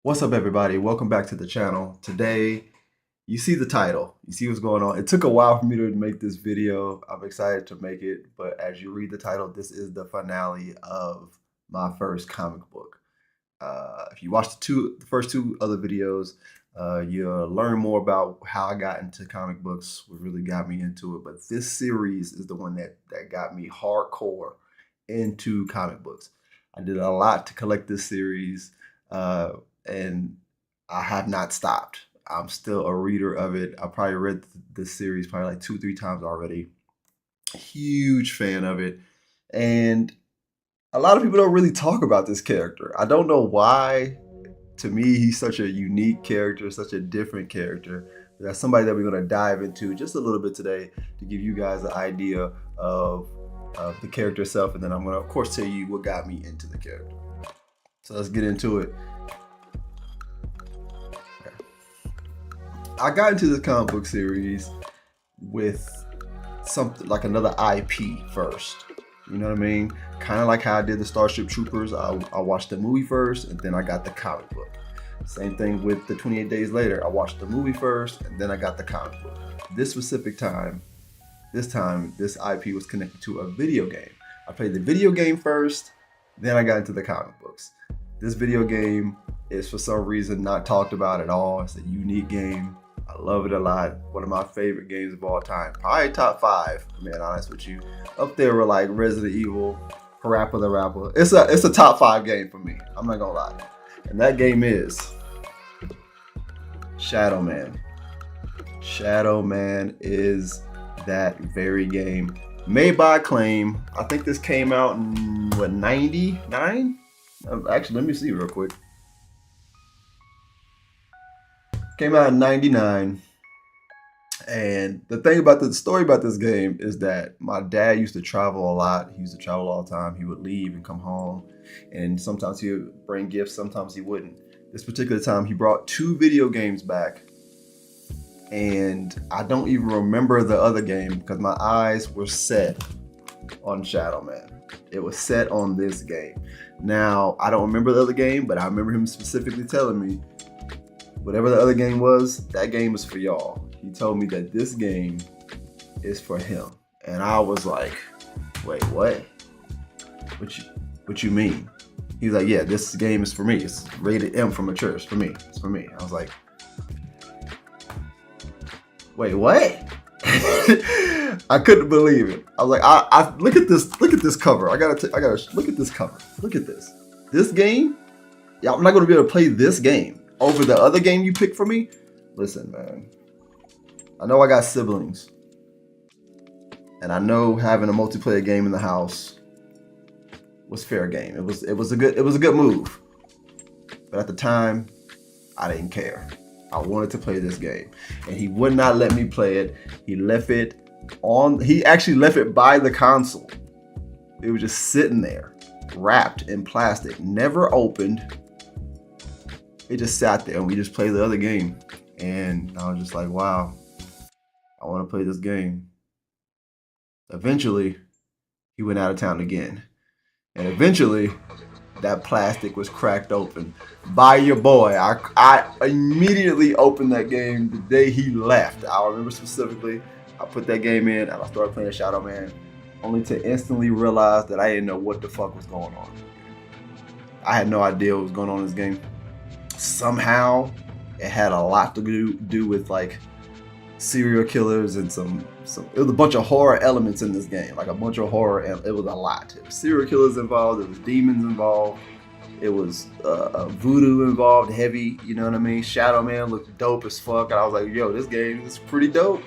What's up, everybody? Welcome back to the channel. Today, you see the title. You see what's going on. It took a while for me to make this video. I'm excited to make it, but as you read the title, this is the finale of my first comic book. If you watch the first two other videos, you'll learn more about how I got into comic books, what really got me into it. But this series is the one that got me hardcore into comic books. I did a lot to collect this series. And I have not stopped. I'm still a reader of it. I probably read this series probably like 2-3 times already. Huge fan of it. And a lot of people don't really talk about this character. I don't know why. To me, he's such a unique character, such a different character. That's somebody that we're going to dive into just a little bit today to give you guys an idea of the character itself. And then I'm going to, of course, tell you what got me into the character. So let's get into it. I got into this comic book series with something like another IP first. You know what I mean? Kind of like how I did the Starship Troopers. I watched the movie first and then I got the comic book. Same thing with the 28 Days Later. I watched the movie first and then I got the comic book. This specific time, this IP was connected to a video game. I played the video game first, then I got into the comic books. This video game is for some reason not talked about at all. It's a unique game. I love it a lot. One of my favorite games of all time. Probably top 5, man, honest with you. Up there with like Resident Evil, Parappa the Rapper. It's a top 5 game for me. I'm not gonna lie. And that game is Shadow Man. Shadow Man is that very game. Made by Acclaim. I think this came out in, what, 99? Actually, let me see real quick. Came out in 99. And the thing about the story about this game is that my dad used to travel a lot. He used to travel all the time. He would leave and come home. And sometimes he would bring gifts, sometimes he wouldn't. This particular time, he brought 2 video games back. And I don't even remember the other game because my eyes were set on Shadow Man. It was set on this game. Now, I don't remember the other game, but I remember him specifically telling me, whatever the other game was, that game is for y'all. He told me that this game is for him. And I was like, wait, what? What you mean? He was like, yeah, this game is for me. It's rated M from a church. For me. It's for me. I was like, wait, what? I couldn't believe it. I was like, I look at this cover. I gotta look at this cover. Look at this. This game? Yeah, I'm not gonna be able to play this game over the other game you picked for me. Listen, man. I know I got siblings. And I know having a multiplayer game in the house was fair game. It was a good move. But at the time, I didn't care. I wanted to play this game. And he would not let me play it. He actually left it by the console. It was just sitting there, wrapped in plastic, never opened. It just sat there and we just played the other game. And I was just like, wow, I want to play this game. Eventually, he went out of town again. And eventually, that plastic was cracked open by your boy. I immediately opened that game the day he left. I remember specifically, I put that game in and I started playing Shadow Man, only to instantly realize that I didn't know what the fuck was going on. I had no idea what was going on in this game. Somehow, it had a lot to do with like serial killers and some. It was a bunch of horror elements in this game, like a bunch of horror. It was a lot. It was serial killers involved. It was demons involved. It was voodoo involved, heavy. You know what I mean? Shadow Man looked dope as fuck, and I was like, yo, this game is pretty dope.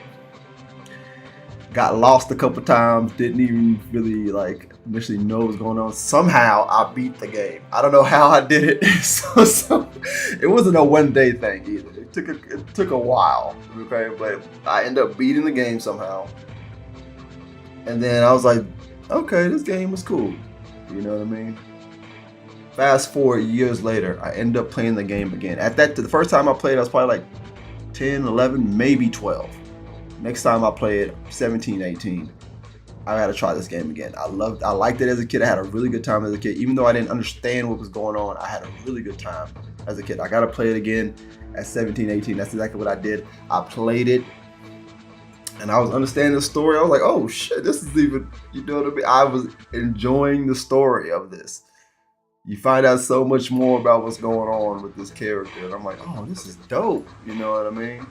Got lost a couple times. Didn't even really like initially know what was going on. Somehow I beat the game. I don't know how I did it. so it wasn't a one-day thing either. It took a while, okay, but I ended up beating the game somehow. And then I was like, okay, this game was cool. You know what I mean? Fast forward years later, I ended up playing the game again. The first time I played, I was probably like 10, 11, maybe 12. Next time I played, 17, 18. I gotta try this game again. I liked it as a kid. I had a really good time as a kid. Even though I didn't understand what was going on, I had a really good time as a kid. I gotta play it again at 17, 18. That's exactly what I did. I played it and I was understanding the story. I was like, oh shit, this is even, you know what I mean? I was enjoying the story of this. You find out so much more about what's going on with this character. And I'm like, oh, this is dope. You know what I mean?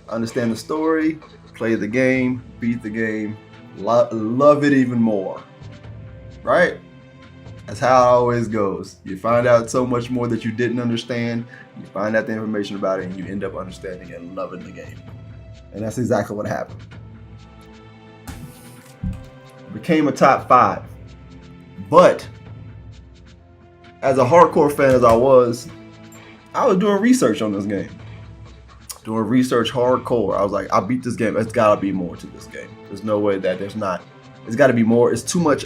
Understand the story, play the game, beat the game, love it even more. Right? That's how it always goes. You find out so much more that you didn't understand. You find out the information about it and you end up understanding and loving the game. And that's exactly what happened. Became a top 5. But as a hardcore fan as I was doing research on this game. Doing research hardcore. I was like, I beat this game. It's gotta be more to this game. There's no way that there's not. It's gotta be more. It's too much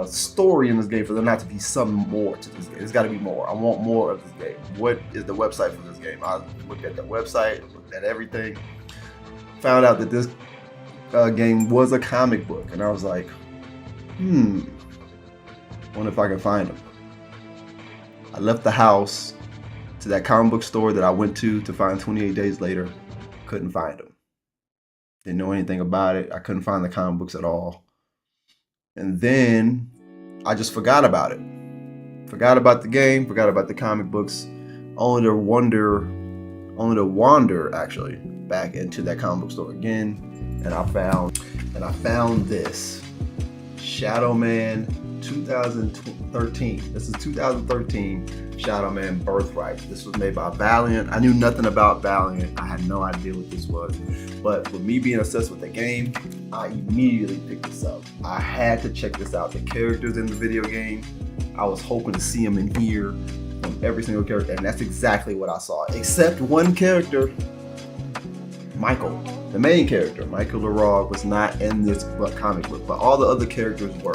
story in this game for there not to be some more to this game. There's gotta be more. I want more of this game. What is the website for this game? I looked at the website, looked at everything, found out that this game was a comic book, and I was like, wonder if I can find them. I left the house to that comic book store that I went to find 28 Days Later. Couldn't find them. Didn't know anything about it. I couldn't find the comic books at all. And then I just forgot about it. Forgot about the game, forgot about the comic books, only to wander actually back into that comic book store again. And I found this Shadow Man 2013. This is 2013 Shadow Man Birthright. This was made by Valiant. I knew nothing about Valiant. I had no idea what this was. But with me being obsessed with the game, I immediately picked this up. I had to check this out. The characters in the video game, I was hoping to see them in here from every single character, and that's exactly what I saw. Except one character, Michael. The main character, Michael Larog, was not in this comic book, but all the other characters were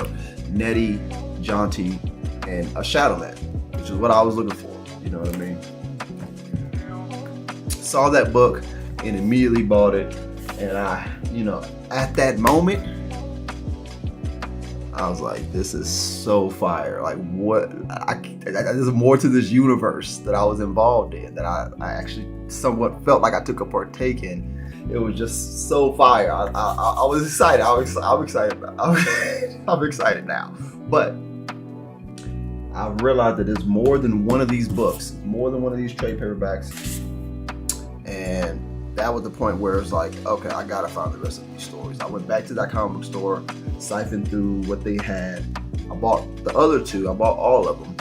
Nettie, Jaunty, and a Shadow Man, which is what I was looking for. You know what I mean? Saw that book and immediately bought it, and at that moment, I was like, this is so fire. Like, what? There's more to this universe that I was involved in that I actually somewhat felt like I took a partake in. It was just so fire. I was excited. I'm excited. I'm excited now. But I realized that there's more than one of these books, more than one of these trade paperbacks, and that was the point where it's like, okay, I gotta find the rest of these stories. I went back to that comic book store, siphoned through what they had. I bought the other two. I bought all of them,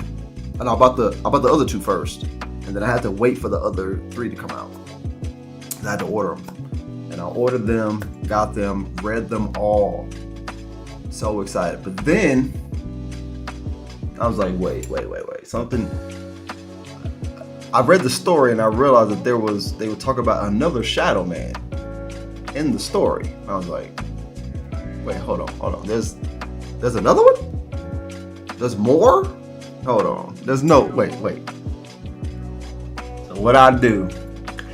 and I bought the other two first, and then I had to wait for the other 3 to come out. And I had to order them, and I ordered them, got them, read them all. So excited, but then I was like, wait, something. I read the story and I realized that they would talk about another Shadow Man in the story. I was like, wait, hold on. There's another one? There's more? Hold on. Wait. So what I do,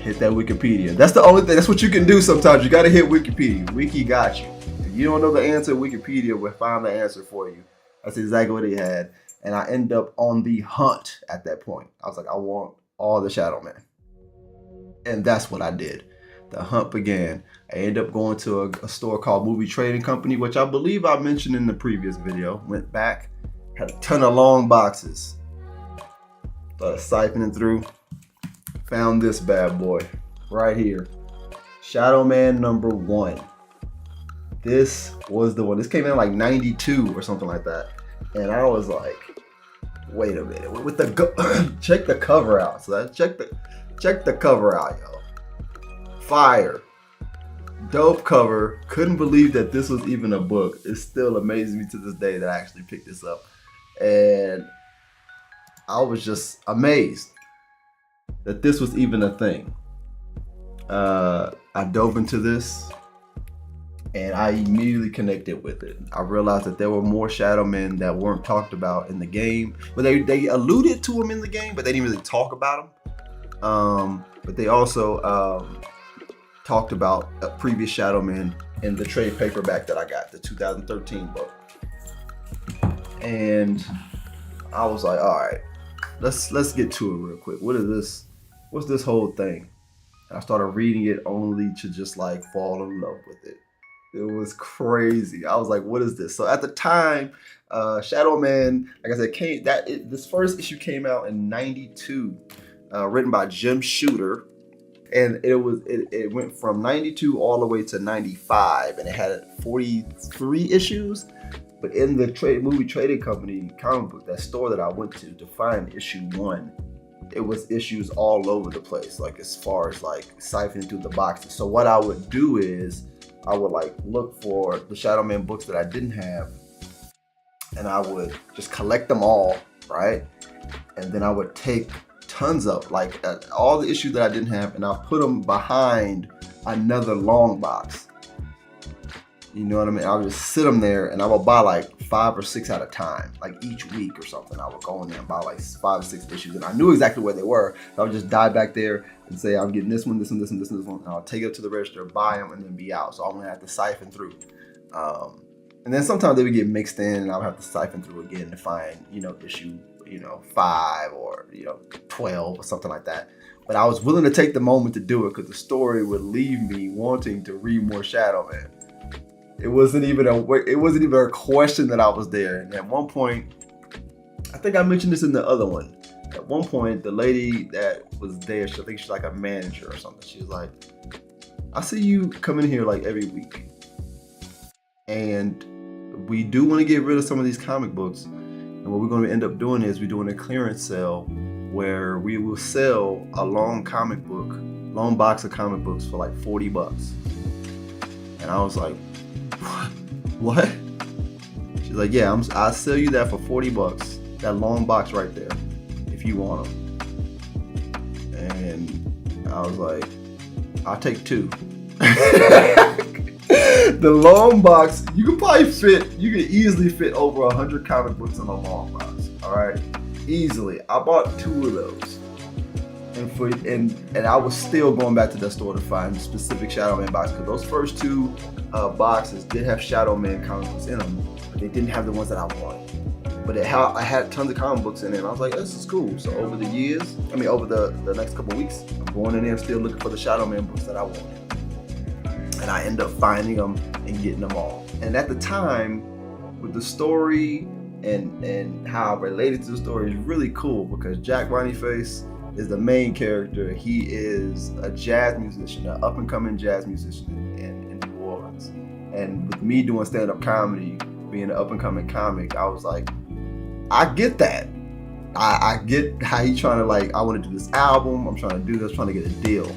hit that Wikipedia. That's the only thing. That's what you can do sometimes. You got to hit Wikipedia. Wiki got you. If you don't know the answer, Wikipedia will find the answer for you. That's exactly what he had. And I end up on the hunt at that point. I was like, I want all the Shadow Man. And that's what I did. The hunt began. I ended up going to a store called Movie Trading Company, which I believe I mentioned in the previous video. Went back, had a ton of long boxes. Started siphoning through. Found this bad boy right here. Shadow Man #1. This was the one. This came in like 92 or something like that. And I was like, wait a minute. With the check the cover out. So check the cover out, yo. Fire. Dope cover. Couldn't believe that this was even a book. It still amazes me to this day that I actually picked this up. And I was just amazed that this was even a thing. I dove into this and I immediately connected with it. I realized that there were more Shadow Men that weren't talked about in the game, but they alluded to them in the game, but they didn't really talk about them. But they also talked about previous Shadow Men in the trade paperback that I got, the 2013 book. And I was like, all right, let's get to it real quick. What is this? What's this whole thing? And I started reading it only to just like fall in love with it. It was crazy. I was like, what is this? So at the time, Shadow Man, like I said, this first issue came out in '92, written by Jim Shooter. And it went from 92 all the way to 95, and it had 43 issues. But in the movie trading company comic book, that store that I went to find issue 1, it was issues all over the place, like as far as like siphoning through the boxes. So what I would do is I would like look for the Shadow Man books that I didn't have, and I would just collect them all, right? And then I would take tons of like all the issues that I didn't have, and I'll put them behind another long box. You know what I mean? I'll just sit them there, and I will buy like 5 or 6 at a time, like each week or something. I would go in there and buy like 5 or 6 issues, and I knew exactly where they were. So I would just dive back there and say, I'm getting this one, this one, this one, this one, this one. And I'll take it up to the register, buy them, and then be out. So I'm gonna have to siphon through. And then sometimes they would get mixed in, and I'll have to siphon through again to find, issue 5 or 12 or something like that. But I was willing to take the moment to do it because the story would leave me wanting to read more Shadow Man. It wasn't even a question that I was there. And at one point, I think I mentioned this in the other one. At one point, the lady that was there, I think she's like a manager or something. She was like, I see you come in here like every week, and we do want to get rid of some of these comic books. And what we're going to end up doing is we're doing a clearance sale where we will sell a long box of comic books for like $40. And I was like, what? She's like, yeah, I'll sell you that for $40. That long box right there, if you want them. And I was like, I'll take 2. The long box, you can easily fit over 100 comic books in a long box. All right, easily. I bought 2 of those, and I was still going back to that store to find the specific Shadow Man box, because those first 2 boxes did have Shadow Man comic books in them, but they didn't have the ones that I wanted. But I had tons of comic books in it, and I was like, this is cool. So over the years, over the next couple weeks, I'm going in there still looking for the Shadow Man books that I wanted. And I end up finding them and getting them all. And at the time, with the story and how related to the story is really cool, because Jack Bonyface is the main character. He is a jazz musician, an up-and-coming jazz musician in New Orleans. And with me doing stand-up comedy, being an up-and-coming comic, I was like, I get that. I get how he's trying to like, I want to do this album, I'm trying to do this, trying to get a deal.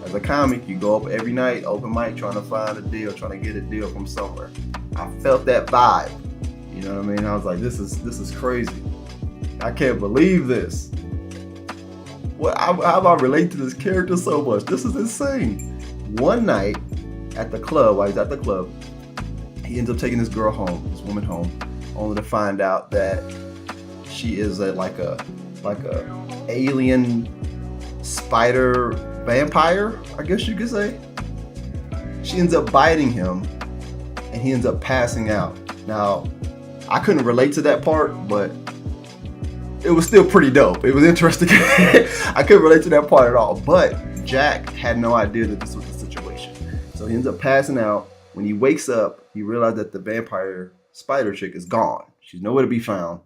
As a comic, you go up every night, open mic, trying to find a deal, trying to get a deal from somewhere. I felt that vibe. You know what I mean? I was like, this is crazy. I can't believe this. How do I relate to this character so much? This is insane. One night at the club, while he's at the club, he ends up taking this woman home, only to find out that she is like a alien spider vampire, I guess you could say. She ends up biting him, and he ends up passing out. Now, I couldn't relate to that part, but it was still pretty dope. It was interesting. I couldn't relate to that part at all. But Jack had no idea that this was the situation. So he ends up passing out. When he wakes up, he realized that the vampire spider chick is gone. She's nowhere to be found.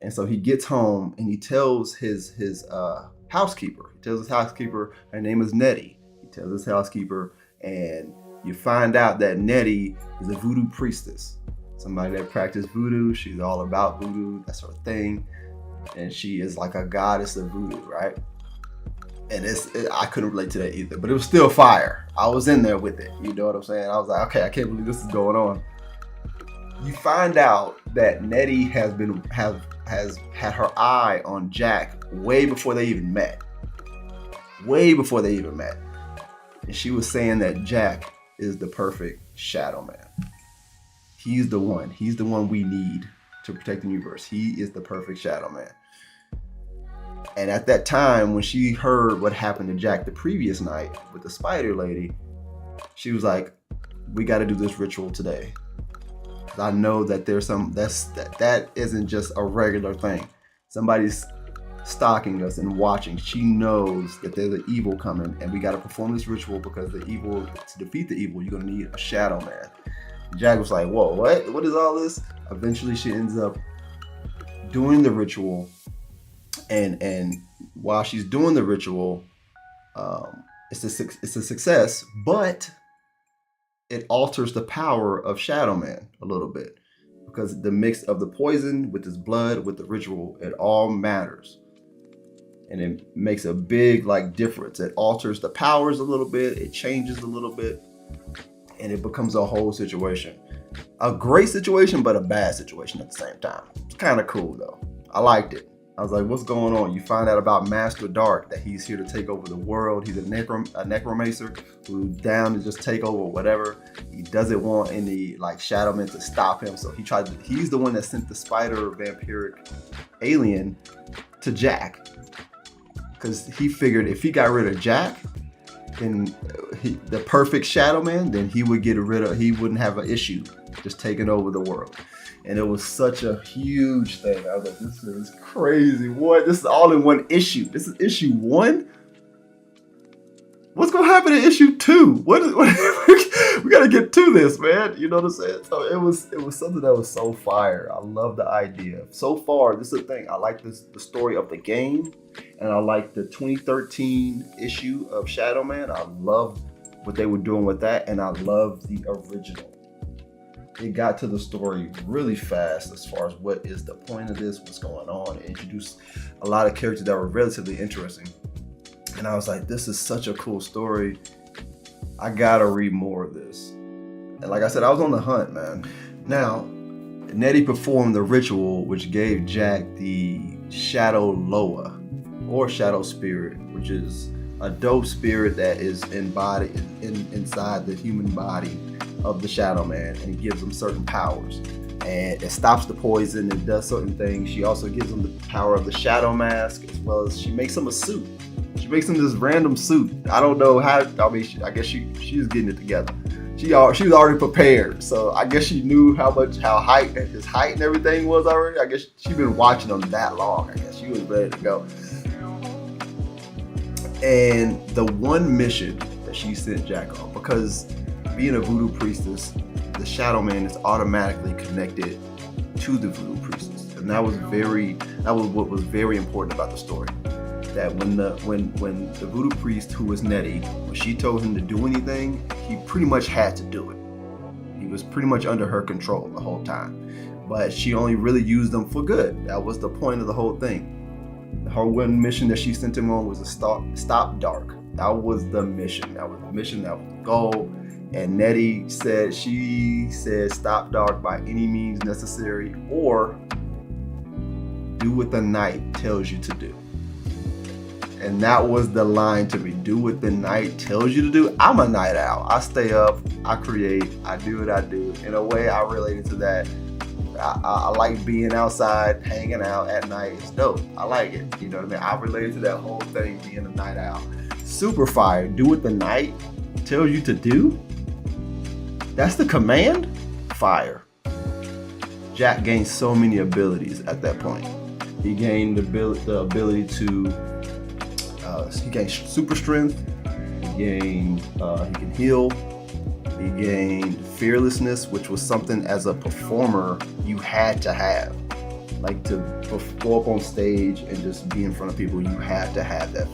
And so he gets home and he tells his housekeeper. He tells his housekeeper her name is Nettie. He tells his housekeeper, and you find out that Nettie is a voodoo priestess. Somebody that practiced voodoo. She's all about voodoo. That's her thing. And she is like a goddess of voodoo, right? And I couldn't relate to that either, but it was still fire. I was in there with it. You know what I'm saying? I was like, okay, I can't believe this is going on. You find out that Nettie has had her eye on Jack way before they even met. And she was saying that Jack is the perfect Shadow Man. He's the one. He's the one we need to protect the universe. He is the perfect Shadow Man. And at that time, when she heard what happened to Jack the previous night with the spider lady, she was like, we got to do this ritual today. I know that there's that isn't just a regular thing. Somebody's stalking us and watching. She knows that there's an evil coming, and we got to perform this ritual because to defeat the evil, you're gonna need a shadow man. Jack was like, whoa, what is all this? Eventually she ends up doing the ritual, and while she's doing the ritual, it's a success, but it alters the power of Shadow Man a little bit, because the mix of the poison with his blood, with the ritual, it all matters. And it makes a big difference. It alters the powers a little bit, it changes a little bit, and it becomes a whole situation. A great situation, but a bad situation at the same time. It's kind of cool though. I liked it. I was like, what's going on? You find out about Master Dark, that he's here to take over the world. He's a necromancer who's down to just take over whatever. He doesn't want any Shadow Men to stop him. So he's the one that sent the spider vampiric alien to Jack. Because he figured if he got rid of Jack, then the perfect Shadow Man, then he wouldn't have an issue just taking over the world. And it was such a huge thing. I was like, this is crazy. What? This is all in one issue. This is issue 1? What's going to happen in issue 2? We got to get to this, man. You know what I'm saying? So it was something that was so fire. I love the idea. So far, this is the thing. I like the story of the game, and I like the 2013 issue of Shadow Man. I love what they were doing with that, and I love the original. It got to the story really fast as far as what is the point of this, what's going on. It introduced a lot of characters that were relatively interesting. And I was like, this is such a cool story. I gotta read more of this. And like I said, I was on the hunt, man. Now, Nettie performed the ritual, which gave Jack the Shadow Loa, or Shadow Spirit, which is a dope spirit that is embodied inside the human body of the Shadow Man, and it gives him certain powers. And it stops the poison, it does certain things. She also gives him the power of the Shadow Mask, as well as she makes him a suit. She makes him this random suit. I don't know how, I guess she was getting it together. She was already prepared, so I guess she knew his height and everything was already. I guess she'd been watching him that long. I guess she was ready to go. And the one mission that she sent Jack on, because being a voodoo priestess, the Shadow Man is automatically connected to the voodoo priestess, and that was what was very important about the story. That when the voodoo priest, who was Nettie, when she told him to do anything, he pretty much had to do it. He was pretty much under her control the whole time, but she only really used them for good. That was the point of the whole thing. Her one mission that she sent him on was to stop Dark. That was the mission. That was the goal. And Nettie said, stop Dark by any means necessary, or do what the night tells you to do. And that was the line to me. Do what the night tells you to do. I'm a night owl. I stay up, I create, I do what I do. In a way, I related to that. I like being outside, hanging out at night. It's dope. I like it. You know what I mean? I related to that whole thing, being a night owl. Super fire. Do what the night tells you to do. That's the command? Fire. Jack gained so many abilities at that point. He gained the ability to he gained super strength, he can heal, he gained fearlessness, which was something as a performer you had to have. Like, to go up on stage and just be in front of people, you had to have that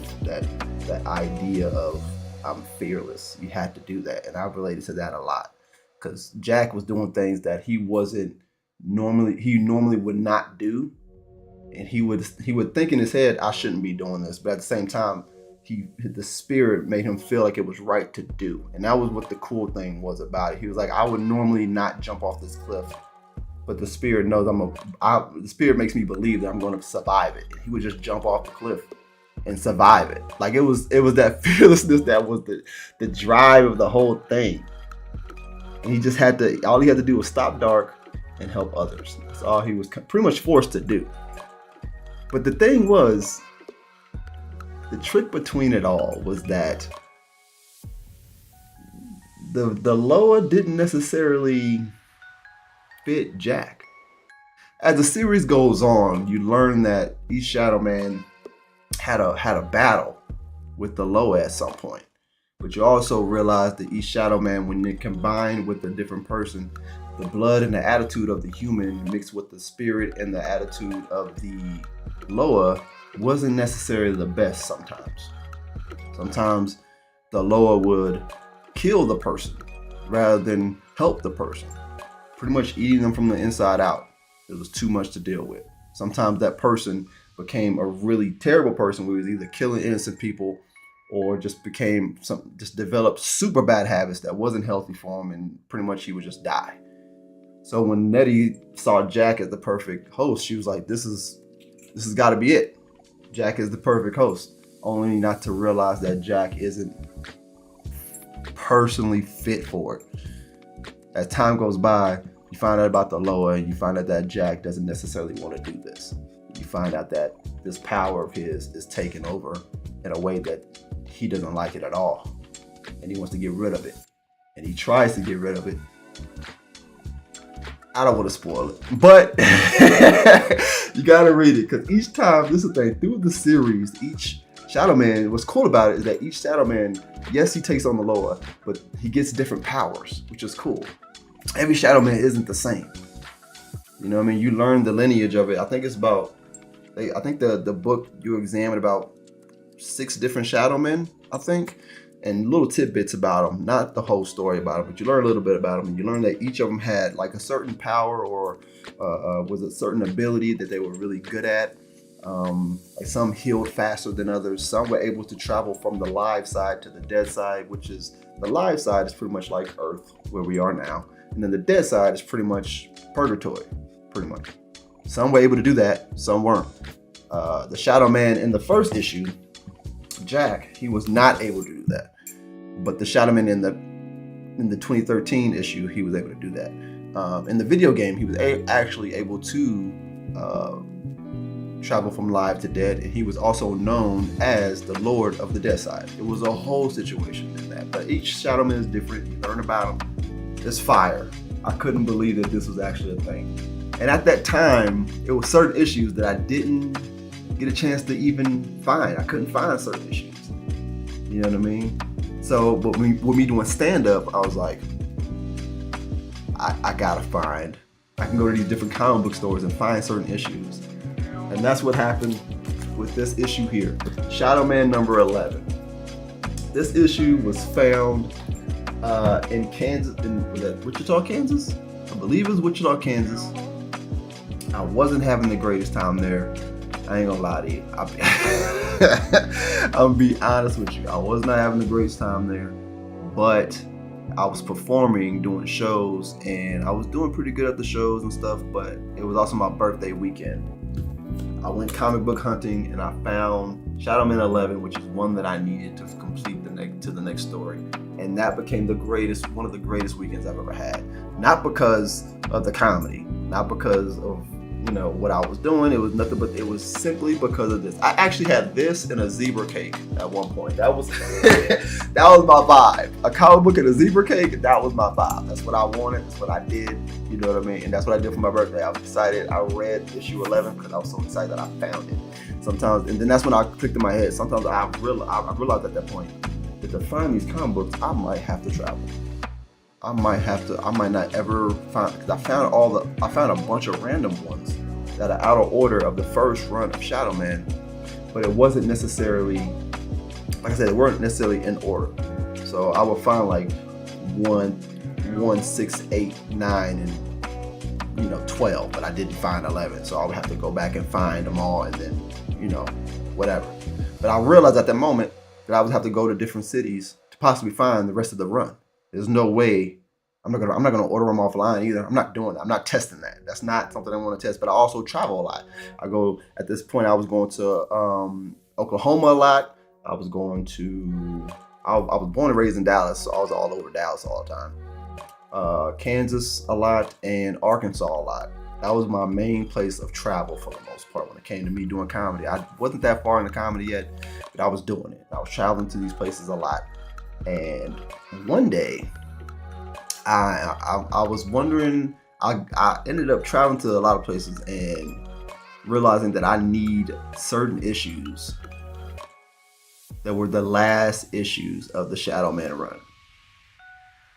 idea of I'm fearless. You had to do that, and I related to that a lot, because Jack was doing things that he normally would not do. And he would think in his head, I shouldn't be doing this. But at the same time, the spirit made him feel like it was right to do. And that was what the cool thing was about it. He was like, I would normally not jump off this cliff, but the spirit knows the spirit makes me believe that I'm going to survive it. And he would just jump off the cliff and survive it. Like, it was that fearlessness that was the drive of the whole thing. And all he had to do was stop Dark and help others. That's all he was pretty much forced to do. But the thing was, the trick between it all was that the Loa didn't necessarily fit Jack. As the series goes on, you learn that each Shadow Man had a battle with the Loa at some point. But you also realize that each Shadow Man, when they combined with a different person, the blood and the attitude of the human mixed with the spirit and the attitude of the Loa wasn't necessarily the best sometimes. Sometimes the Loa would kill the person rather than help the person, pretty much eating them from the inside out. It was too much to deal with. Sometimes that person became a really terrible person who was either killing innocent people or just developed super bad habits that wasn't healthy for him, and pretty much he would just die. So when Nettie saw Jack as the perfect host, she was like, this has got to be it. Jack is the perfect host. Only not to realize that Jack isn't personally fit for it. As time goes by, you find out about the Loa, and you find out that Jack doesn't necessarily want to do this. You find out that this power of his is taken over in a way that he doesn't like it at all. And he wants to get rid of it. And he tries to get rid of it. I don't want to spoil it, but you gotta read it, because each time, this is the thing, through the series, each Shadow Man, what's cool about it is that each Shadow Man, yes, he takes on the Loa, but he gets different powers, which is cool. Every Shadow Man isn't the same. You know what I mean? You learn the lineage of it. I think it's about, I think the book, you examine about 6 different Shadow Men, I think, and little tidbits about them. Not the whole story about them, but you learn a little bit about them. And you learn that each of them had like a certain power or was a certain ability that they were really good at. Like some healed faster than others. Some were able to travel from the live side to the dead side, which is, the live side is pretty much like Earth, where we are now. And then the dead side is pretty much purgatory, pretty much. Some were able to do that, some weren't. The Shadow Man in the first issue, Jack, he was not able to do that. But the Shadow Man in the 2013 issue, he was able to do that. In the video game, he was actually able to travel from live to dead, and he was also known as the Lord of the Dead Side. It was a whole situation in that. But each Shadow Man is different. You learn about them. It's fire. I couldn't believe that this was actually a thing. And at that time, it was certain issues that I didn't get a chance to even find. I couldn't find certain issues. You know what I mean? So, but with me doing stand-up, I was like, I gotta find. I can go to these different comic book stores and find certain issues. And that's what happened with this issue here. Shadow Man number 11. This issue was found in Kansas, was that Wichita, Kansas? I believe it was Wichita, Kansas. I wasn't having the greatest time there. I ain't gonna lie to you. I'll be honest with you. I was not having the greatest time there, but I was performing, doing shows, and I was doing pretty good at the shows and stuff, but it was also my birthday weekend. I went comic book hunting and I found Shadow Man 11, which is one that I needed to complete the next story. And that became one of the greatest weekends I've ever had. Not because of the comedy, not because of what I was doing. It was nothing, but it was simply because of this. I actually had this and a zebra cake at one point. That was that was my vibe. A comic book and a zebra cake, that was my vibe. That's what I wanted. That's what I did. You know what I mean? And that's what I did for my birthday. I was excited. I read issue 11 because I was so excited that I found it. Sometimes, and then that's when I clicked in my head. Sometimes I realized at that point that to find these comic books, I might have to travel. I might not ever find, because I found a bunch of random ones that are out of order of the first run of Shadow Man, but it wasn't necessarily, like I said, it weren't necessarily in order. So I would find like 1, 6, 8, 9, and 12, but I didn't find 11. So I would have to go back and find them all, and then whatever. But I realized at that moment that I would have to go to different cities to possibly find the rest of the run. There's no way. I'm not gonna order them offline either. I'm not doing that. I'm not testing that. That's not something I want to test. But I also travel a lot. At this point, I was going to Oklahoma a lot. I was born and raised in Dallas, so I was all over Dallas all the time. Kansas a lot, and Arkansas a lot. That was my main place of travel for the most part when it came to me doing comedy. I wasn't that far into comedy yet, but I was doing it. I was traveling to these places a lot. And one day, I was wondering. I ended up traveling to a lot of places and realizing that I need certain issues that were the last issues of the Shadow Man run,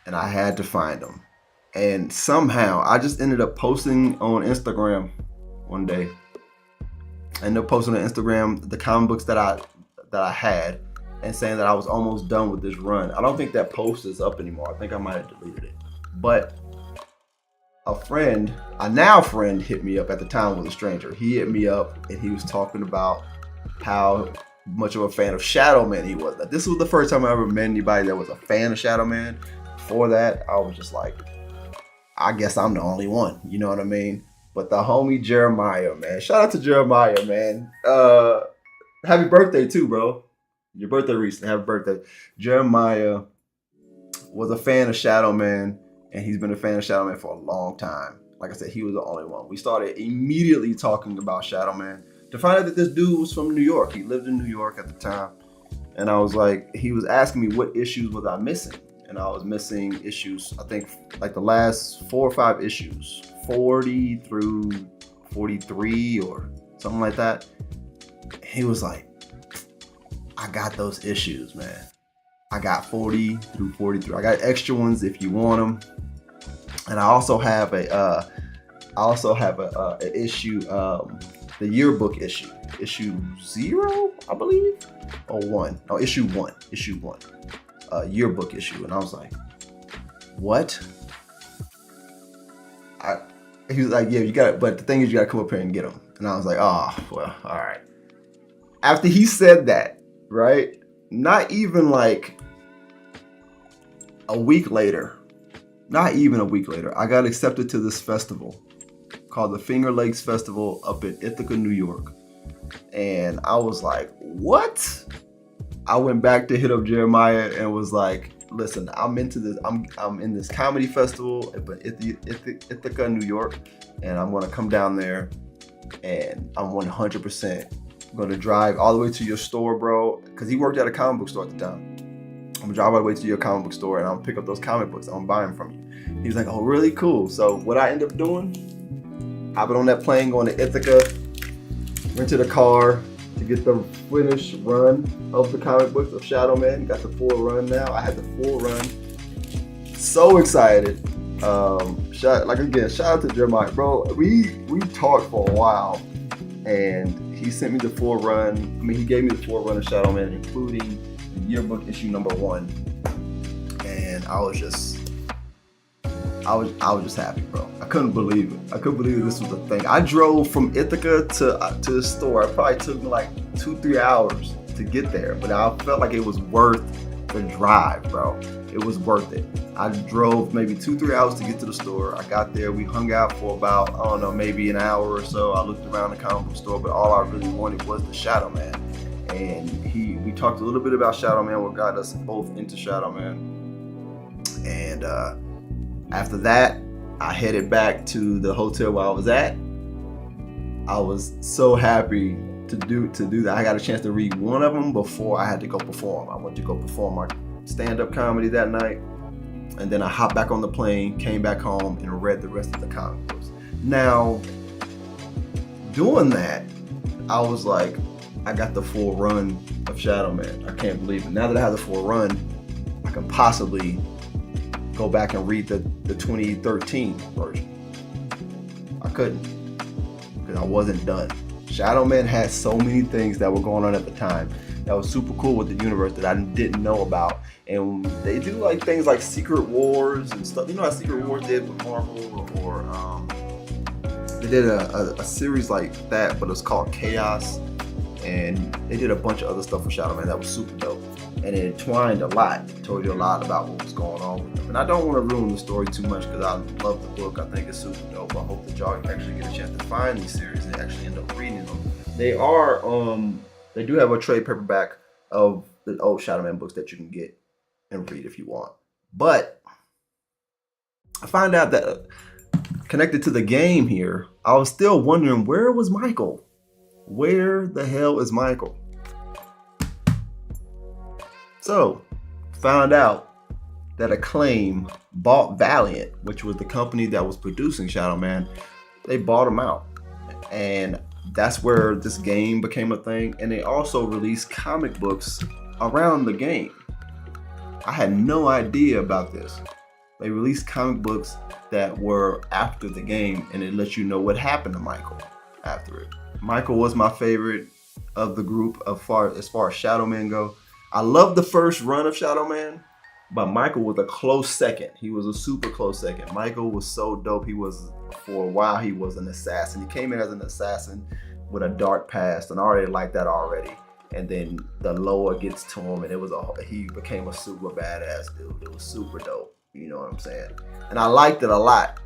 and I had to find them. And somehow I just ended up posting on Instagram one day. I ended up posting on Instagram the comic books that I had, and saying that I was almost done with this run. I don't think that post is up anymore. I think I might have deleted it. But a now friend, hit me up. At the time was a stranger. He hit me up and he was talking about how much of a fan of Shadow Man he was. Now, this was the first time I ever met anybody that was a fan of Shadow Man. Before that, I was just like, I guess I'm the only one. You know what I mean? But the homie Jeremiah, man. Shout out to Jeremiah, man. Happy birthday too, bro. Your birthday recently. Happy birthday. Jeremiah was a fan of Shadow Man, and he's been a fan of Shadow Man for a long time. Like I said, he was the only one. We started immediately talking about Shadow Man to find out that this dude was from New York. He lived in New York at the time. And I was like, he was asking me what issues was I missing. And I was missing issues, I think like the last 4 or 5 issues, 40 through 43 or something like that. He was like, I got those issues, man. I got 40 through 43. I got extra ones if you want them. And I also have a issue, the yearbook issue 0, I believe, or 1. No, issue 1. Yearbook issue. And I was like, what? He was like, yeah, you got it, but the thing is, you got to come up here and get them. And I was like, oh, well, all right. After he said that, right? Not even like a week later, I got accepted to this festival called the Finger Lakes Festival up in Ithaca, New York. And I was like, what? I went back to hit up Jeremiah and was like, listen, I'm into this. I'm in this comedy festival in Ithaca, New York, and I'm gonna come down there, and I'm 100% gonna drive all the way to your store, bro. Cause he worked at a comic book store at the time. I'm gonna drive all the way to your comic book store, and I'm gonna pick up those comic books. I'm gonna buy them from you. He was like, oh, really? Cool. So what I ended up doing, hopping on that plane, going to Ithaca, rented a car to get the finished run of the comic books of Shadow Man. Got the full run now. I had the full run. So excited. Shout out to Jeremiah, bro. We talked for a while, and he sent me the full run. I mean, he gave me the full run of Shadow Man, including the yearbook issue number 1. And I was just happy, bro. I couldn't believe it. I couldn't believe this was a thing. I drove from Ithaca to the store. It probably took me like 2-3 hours to get there, but I felt like it was worth the drive, bro. It was worth it. I drove maybe 2-3 hours to get to the store. I got there. We hung out for about, I don't know, maybe an hour or so. I looked around the comic book store, but all I really wanted was the Shadow Man. And we talked a little bit about Shadow Man, what got us both into Shadow Man. And after that, I headed back to the hotel where I was at. I was so happy to do that. I got a chance to read one of them before I had to go perform. I went to go perform my stand-up comedy that night, and then I hopped back on the plane, came back home, and read the rest of the comic books. Now, doing that, I was like, I got the full run of Shadow Man. I can't believe it. Now that I have the full run, I can possibly go back and read the 2013 version. I couldn't, because I wasn't done. Shadow Man had so many things that were going on at the time that was super cool with the universe that I didn't know about. And they do like things like Secret Wars and stuff. You know how Secret Wars did with Marvel, or they did a series like that, but it's called Chaos. And they did a bunch of other stuff with Shadow Man that was super dope. And it entwined a lot. It told you a lot about what was going on with them. And I don't want to ruin the story too much because I love the book. I think it's super dope. I hope that y'all actually get a chance to find these series and actually end up reading them. They do have a trade paperback of the old Shadow Man books that you can get and read if you want. But I find out that connected to the game here, I was still wondering, where was Michael? Where the hell is Michael? So, found out that Acclaim bought Valiant, which was the company that was producing Shadow Man. They bought them out. And that's where this game became a thing. And they also released comic books around the game. I had no idea about this. They released comic books that were after the game, and it lets you know what happened to Michael after it. Michael was my favorite of the group as far as Shadow Man go. I love the first run of Shadow Man, but Michael was a close second. He was a super close second. Michael was so dope. For a while, he was an assassin. He came in as an assassin with a dark past, and I already liked that already. And then the Loa gets to him, and he became a super badass dude. It was super dope. You know what I'm saying? And I liked it a lot.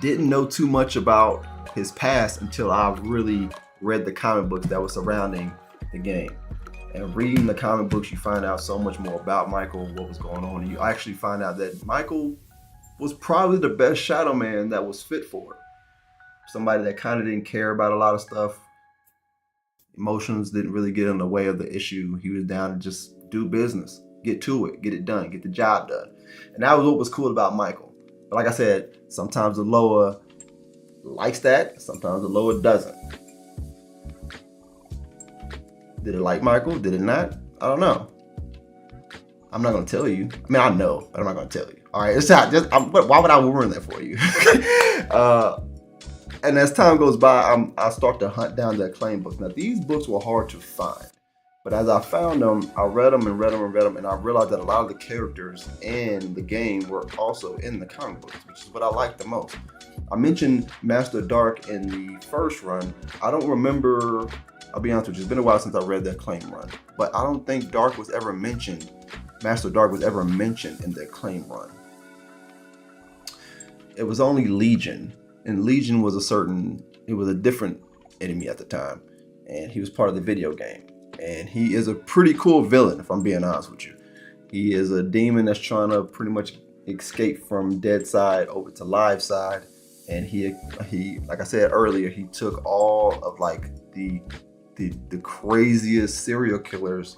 Didn't know too much about his past until I really read the comic books that were surrounding the game. And reading the comic books, you find out so much more about Michael, what was going on. And you actually find out that Michael was probably the best Shadow Man that was fit for it. Somebody that kind of didn't care about a lot of stuff. Emotions didn't really get in the way of the issue. He was down to just do business, get to it, get it done, get the job done. And that was what was cool about Michael. But like I said, sometimes the Loa likes that, sometimes the Loa doesn't. Did it like Michael? Did it not? I don't know. I'm not gonna tell you. I mean, I know, but I'm not gonna tell you. All right, it's not just. Why would I ruin that for you? And as time goes by, I start to hunt down the Acclaim books. Now, these books were hard to find, but as I found them, I read them, and I realized that a lot of the characters in the game were also in the comic books, which is what I like the most. I mentioned Master Dark in the first run. I don't remember. I'll be honest with you, it's been a while since I read the Acclaim run, but I don't think Dark was ever mentioned. Master Dark was ever mentioned in the Acclaim run. It was only Legion, and Legion was a different enemy at the time, and he was part of the video game. And he is a pretty cool villain, if I'm being honest with you. He is a demon that's trying to pretty much escape from dead side over to live side. And he like I said earlier, he took all of like the craziest serial killers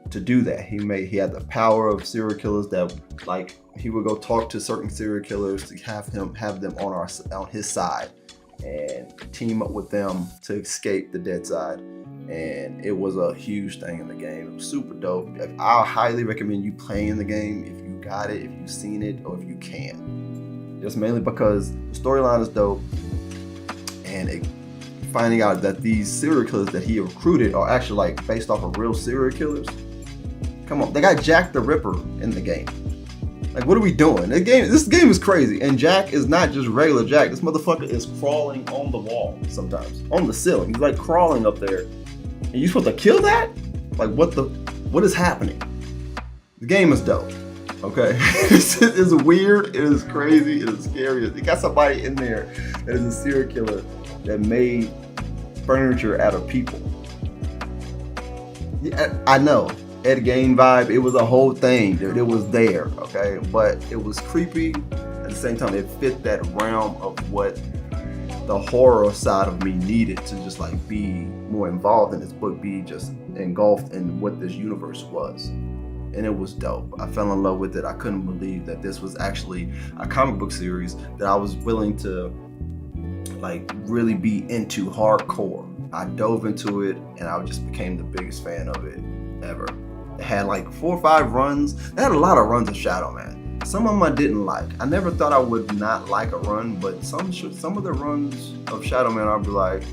to do that. He had the power of serial killers that, like, he would go talk to certain serial killers to have them on his side and team up with them to escape the dead side. And it was a huge thing in the game. It was super dope. I highly recommend you playing the game if you got it, if you've seen it, or if you can. Just mainly because the storyline is dope, and finding out that these serial killers that he recruited are actually like based off of real serial killers. Come on, they got Jack the Ripper in the game. Like, what are we doing? This game is crazy, and Jack is not just regular Jack. This motherfucker is crawling on the wall sometimes, on the ceiling. He's like crawling up there, and you supposed to kill that? Like, what is happening? The game is dope. Okay, it's weird. It is crazy. It is scary. They got somebody in there that is a serial killer that made furniture out of people. Yeah, I know. Ed Gein vibe. It was a whole thing, dude. It was there, okay? But it was creepy. At the same time, it fit that realm of what the horror side of me needed to just like be more involved in this book, be just engulfed in what this universe was. And it was dope. I fell in love with it. I couldn't believe that this was actually a comic book series that I was willing to like really be into hardcore. I dove into it, and I just became the biggest fan of it ever. It had like 4 or 5 runs. They had a lot of runs of Shadow Man. Some of them I didn't like. I never thought I would not like a run, but some of the runs of Shadow Man, I'd be like,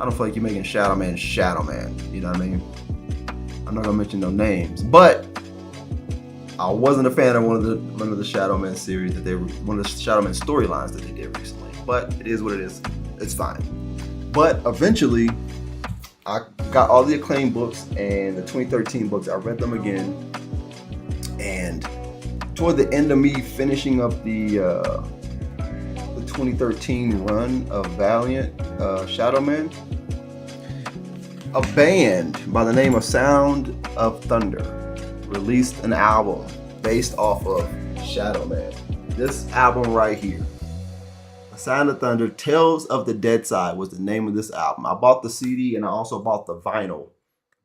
I don't feel like you're making Shadow Man. You know what I mean? I'm not gonna mention no names, but I wasn't a fan of one of the Shadow Man series one of the Shadow Man storylines that they did recently. But it is what it is. It's fine. But eventually, I got all the Acclaim books and the 2013 books. I read them again, and toward the end of me finishing up the 2013 run of Valiant Shadow Man, a band by the name of Sound of Thunder released an album based off of Shadow Man. This album right here, Sound of Thunder, Tales of the Dead Side, was the name of this album. I bought the CD and I also bought the vinyl.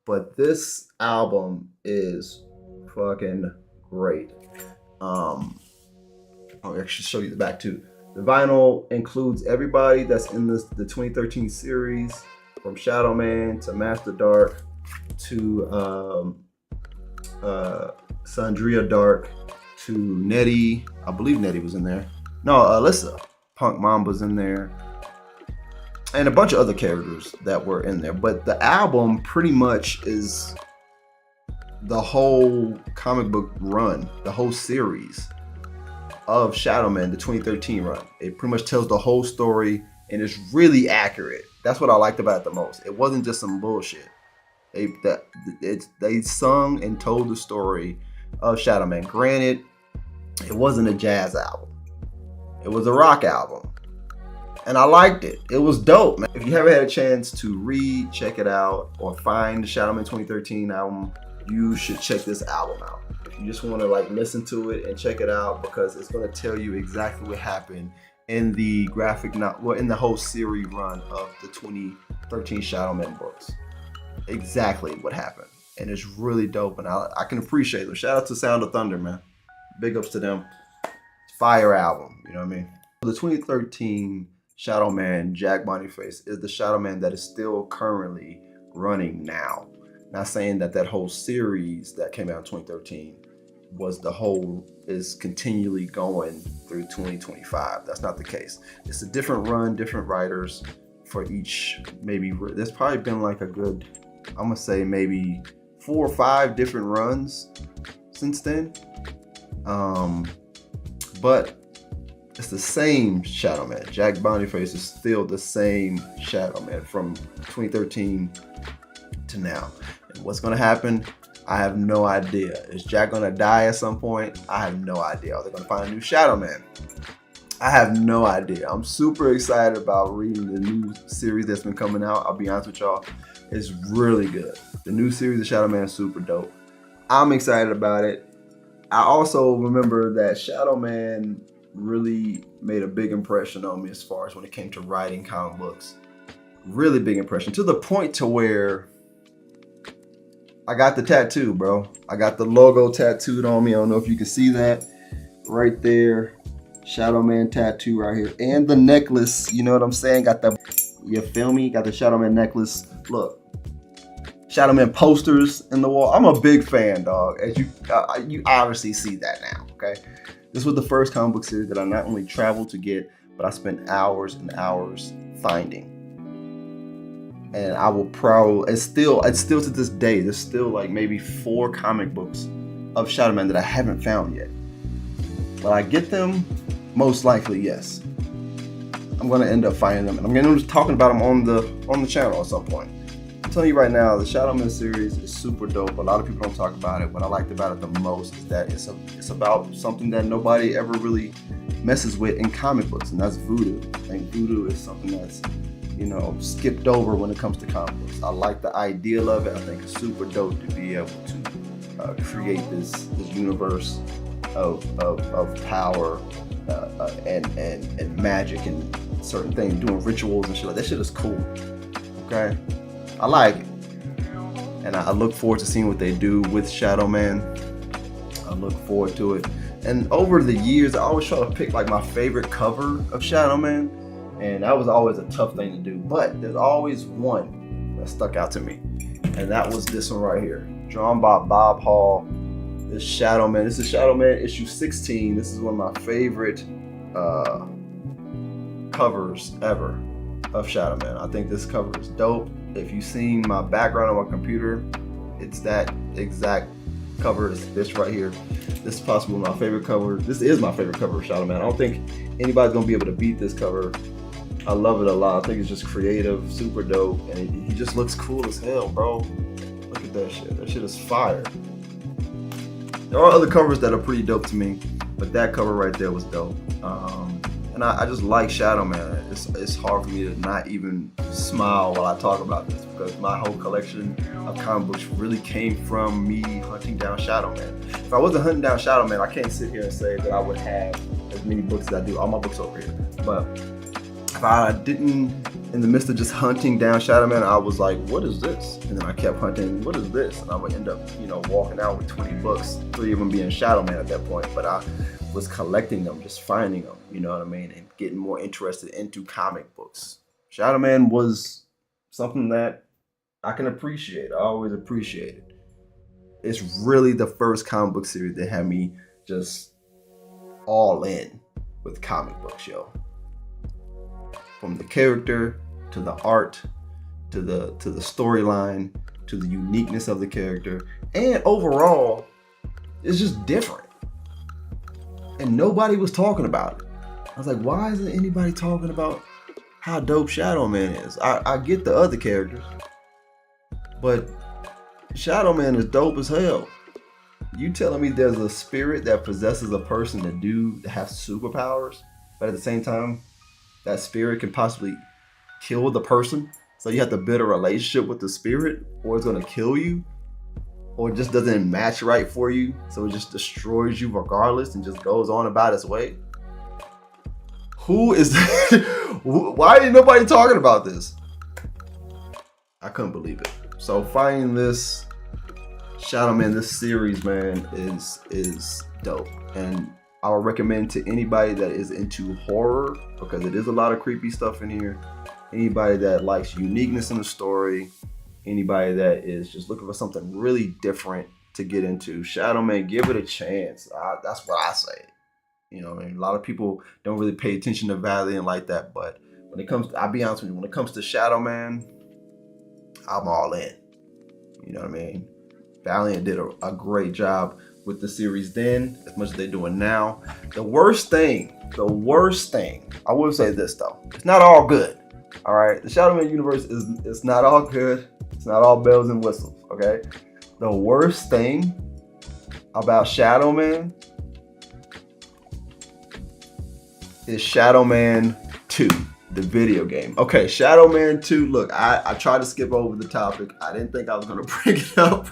But this album is fucking great. I'll actually show you the back too. The vinyl includes everybody that's in the 2013 series, from Shadow Man to Master Dark to Sandria Dark to Nettie. I believe Nettie was in there. No, Alyssa. Punk Mamba's in there. And a bunch of other characters that were in there. But the album pretty much is the whole comic book run, the whole series of Shadow Man, the 2013 run. It pretty much tells the whole story, and it's really accurate. That's what I liked about it the most. It wasn't just some bullshit. They sung and told the story of Shadow Man. Granted, it wasn't a jazz album. It was a rock album. And I liked it. It was dope, man. If you haven't had a chance to read, check it out, or find the Shadow Man 2013 album, you should check this album out. If you just want to like listen to it and check it out, because it's going to tell you exactly what happened in the in the whole series run of the 2013 Shadow Man books. Exactly what happened. And it's really dope, and I can appreciate it. Shout out to Sound of Thunder, man. Big ups to them. Fire album, you know what I mean? The 2013 Shadow Man, Jack Boniface, is the Shadow Man that is still currently running now. Not saying that whole series that came out in 2013 is continually going through 2025. That's not the case. It's a different run, different writers for each. Maybe there's probably been like a good, I'm gonna say maybe 4 or 5 different runs since then. But it's the same Shadow Man. Jack Boniface is still the same Shadow Man from 2013 to now. And what's gonna happen? I have no idea. Is Jack gonna die at some point? I have no idea. Are they gonna find a new Shadow Man? I have no idea. I'm super excited about reading the new series that's been coming out. I'll be honest with y'all. It's really good. The new series of Shadow Man is super dope. I'm excited about it. I also remember that Shadow Man really made a big impression on me as far as when it came to writing comic books. Really big impression, to the point to where I got the tattoo, bro. I got the logo tattooed on me. I don't know if you can see that right there. Shadow Man tattoo right here. And the necklace, you know what I'm saying? Got the, you feel me? Got the Shadow Man necklace. Look. Shadow Man posters in the wall. I'm a big fan, dog. As you obviously see that now, okay? This was the first comic book series that I not only traveled to get, but I spent hours and hours finding. And I will probably, it's still to this day, there's still like maybe 4 comic books of Shadow Man that I haven't found yet. Will I get them? Most likely, yes. I'm gonna end up finding them, and I'm gonna end up talking about them on the channel at some point. I'm telling you right now, the Shadow Man series is super dope. A lot of people don't talk about it. What I liked about it the most is that it's about something that nobody ever really messes with in comic books, and that's voodoo. I think voodoo is something that's, you know, skipped over when it comes to comic books. I like the ideal of it. I think it's super dope to be able to create this universe of power and magic and certain things, doing rituals and shit like that. Shit is cool. Okay. I like it, and I look forward to seeing what they do with Shadow Man. I look forward to it. And over the years, I always try to pick like my favorite cover of Shadow Man, and that was always a tough thing to do. But there's always one that stuck out to me, and that was this one right here, drawn by Bob Hall. This Shadow Man. This is Shadow Man issue 16. This is one of my favorite covers ever of Shadow Man. I think this cover is dope. If you've seen my background on my computer, it's that exact cover. It's this right here. This is possibly my favorite cover. This is my favorite cover of Shadow Man. I don't think anybody's gonna be able to beat this cover. I love it a lot. I think it's just creative, super dope, and he just looks cool as hell, bro. Look at that shit. That shit is fire. There are other covers that are pretty dope to me, but that cover right there was dope. And I just like Shadow Man. It's hard for me to not even smile while I talk about this, because my whole collection of comic books really came from me hunting down Shadow Man. If I wasn't hunting down Shadow Man, I can't sit here and say that I would have as many books as I do. All my books over here. But if I didn't, in the midst of just hunting down Shadow Man, I was like, what is this? And then I kept hunting, what is this? And I would end up, walking out with 20 books, 3 of them being Shadow Man at that point. But I was collecting them, just finding them, you know what I mean? And getting more interested into comic books. Shadow Man was something that I can appreciate. I always appreciate it. It's really the first comic book series that had me just all in with comic books, yo. From the character to the art to the storyline to the uniqueness of the character, and overall, it's just different. And nobody was talking about it. I was like, why isn't anybody talking about how dope Shadow Man is? I get the other characters, but Shadow Man is dope as hell. You telling me there's a spirit that possesses a person to have superpowers, but at the same time, that spirit can possibly kill the person? So you have to build a relationship with the spirit, or it's going to kill you, or it just doesn't match right for you, so it just destroys you regardless and just goes on about its way? Who is why ain't nobody talking about this? I couldn't believe it. So finding this Shadow Man, this series, man, is dope. And I would recommend to anybody that is into horror, because it is a lot of creepy stuff in here. Anybody that likes uniqueness in the story, anybody that is just looking for something really different to get into, Shadow Man, give it a chance. That's what I say. You know, I mean, a lot of people don't really pay attention to Valiant like that, but when it comes to, I'll be honest with you, when it comes to Shadow Man, I'm all in. You know what I mean? Valiant did a great job with the series then, as much as they're doing now. The worst thing, I will say this though, it's not all good. All right, the Shadow Man universe it's not all good. It's not all bells and whistles. Okay, the worst thing about Shadow Man is Shadow Man 2, the video game. Okay, Shadow Man 2. Look, I tried to skip over the topic. I didn't think I was gonna bring it up,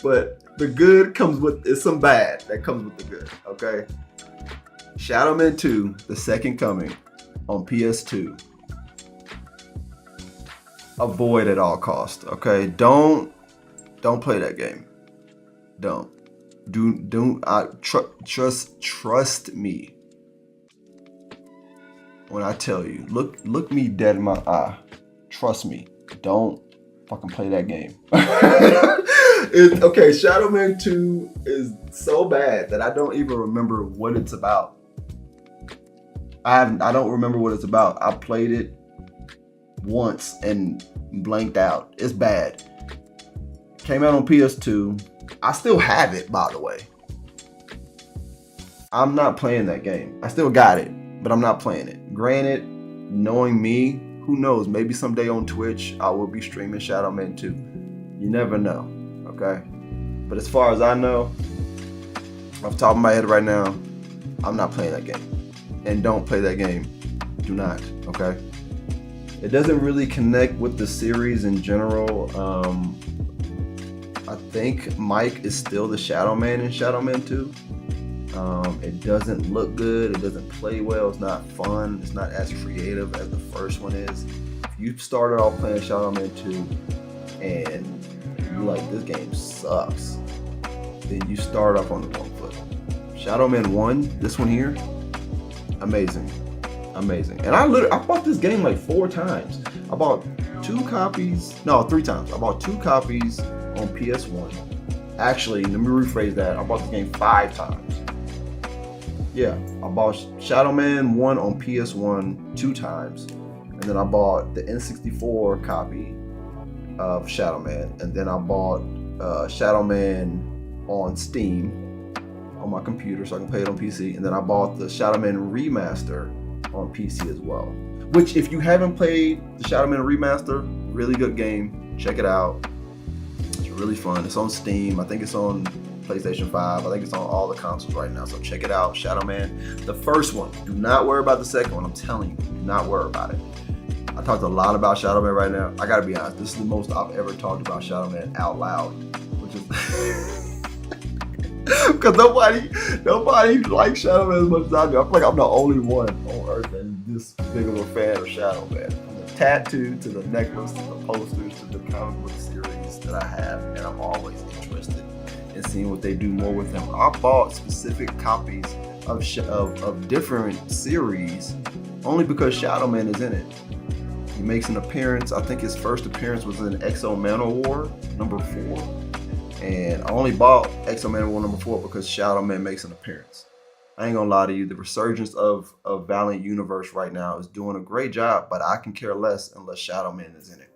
but the good comes with, it's some bad that comes with the good. Okay, Shadow Man 2, the second coming on PS2. Avoid at all costs. Okay, don't play that game. Don't. Trust me when I tell you. Look me dead in my eye. Trust me. Don't fucking play that game. Okay, Shadow Man 2 is so bad that I don't even remember what it's about. I don't remember what it's about. I played it once and blanked out. It's bad. Came out on PS2. I still have it, by the way. I'm not playing that game. I still got it, but I'm not playing it. Granted, knowing me, who knows? Maybe someday on Twitch I will be streaming Shadow Man 2. You never know, okay? But as far as I know, off the top of my head right now, I'm not playing that game. And don't play that game. Do not, okay? It doesn't really connect with the series in general. I think Mike is still the Shadow Man in Shadow Man 2. It doesn't look good. It doesn't play well. It's not fun. It's not as creative as the first one is. If you started off playing Shadow Man 2 and you're like, this game sucks, then you start off on the wrong foot. Shadow Man 1, this one here, amazing. And I bought this game like 4 times. I bought 3 times. I bought 2 copies on PS1. Actually, let me rephrase that. I bought the game 5 times. Yeah, I bought Shadow Man 1 on PS1 2 times. And then I bought the N64 copy of Shadow Man. And then I bought Shadow Man on Steam on my computer so I can play it on PC. And then I bought the Shadow Man Remaster on PC as well. Which, if you haven't played the Shadow Man Remaster, really good game. Check it out. It's really fun. It's on Steam. I think it's on PlayStation 5. I think it's on all the consoles right now. So check it out. Shadow Man, the first one. Do not worry about the second one. I'm telling you, do not worry about it. I talked a lot about Shadow Man right now. I gotta be honest, this is the most I've ever talked about Shadow Man out loud, which is because nobody likes Shadow Man as much as I do. I feel like I'm the only one on earth that this big of a fan of Shadow Man. From the tattoo to the necklace to the posters to the comic book series that I have, and I'm always interested in seeing what they do more with him. I bought specific copies of different series only because Shadow Man is in it. He makes an appearance. I think his first appearance was in X-O Manowar #4. And I only bought X-O Manowar #4 because Shadow Man makes an appearance. I ain't gonna lie to you, the resurgence of Valiant Universe right now is doing a great job, but I can care less unless Shadow Man is in it.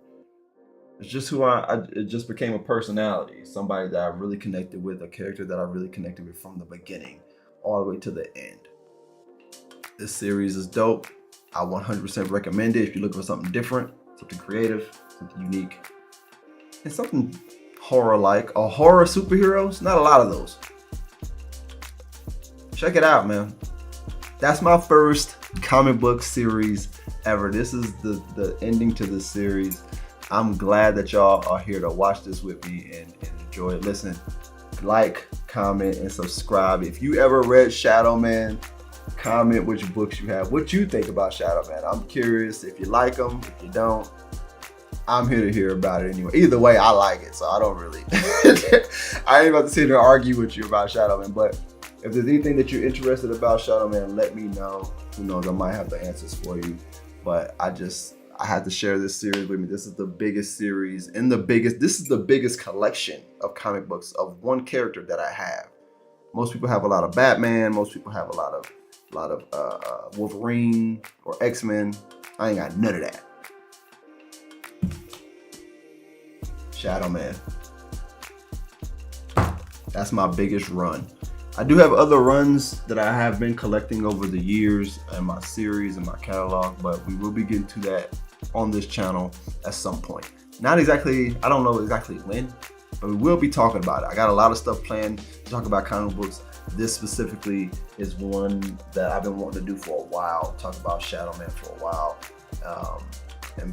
It's just who it just became a personality, somebody that I really connected with, a character that I really connected with from the beginning all the way to the end. This series is dope. I 100% recommend it if you're looking for something different, something creative, something unique, and something horror-like. A horror superheroes, not a lot of those. Check it out, man. That's my first comic book series ever. This is the ending to this series. I'm glad that y'all are here to watch this with me and enjoy it. Listen, like, comment, and subscribe. If you ever read Shadow Man, comment which books you have, what you think about Shadow Man. I'm curious if you like them. If you don't, I'm here to hear about it anyway. Either way, I like it, so I don't really I ain't about to sit here and argue with you about Shadow Man, but if there's anything that you're interested about Shadow Man, let me know. Who knows, I might have the answers for you. But I had to share this series with me. This is the biggest series this is the biggest collection of comic books of one character that I have. Most people have a lot of Batman, most people have a lot of Wolverine or X-Men. I ain't got none of that. Shadow Man. That's my biggest run. I do have other runs that I have been collecting over the years in my series and my catalog, but we will be getting to that on this channel at some point. Not exactly, I don't know exactly when, but we will be talking about it. I got a lot of stuff planned to talk about comic books. This specifically is one that I've been wanting to do for a while, talk about Shadow Man for a while.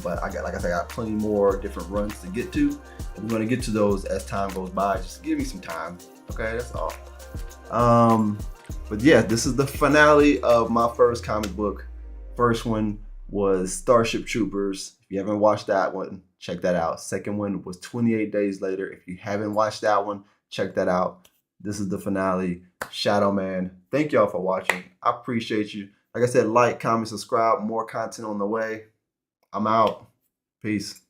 But I got plenty more different runs to get to. And we're gonna get to those as time goes by. Just give me some time, okay? That's all. But yeah, this is the finale of my first comic book. First one was Starship Troopers. If you haven't watched that one, check that out. Second one was 28 Days Later. If you haven't watched that one, check that out. This is the finale, Shadow Man. Thank y'all for watching. I appreciate you. Like I said, like, comment, subscribe. More content on the way. I'm out. Peace.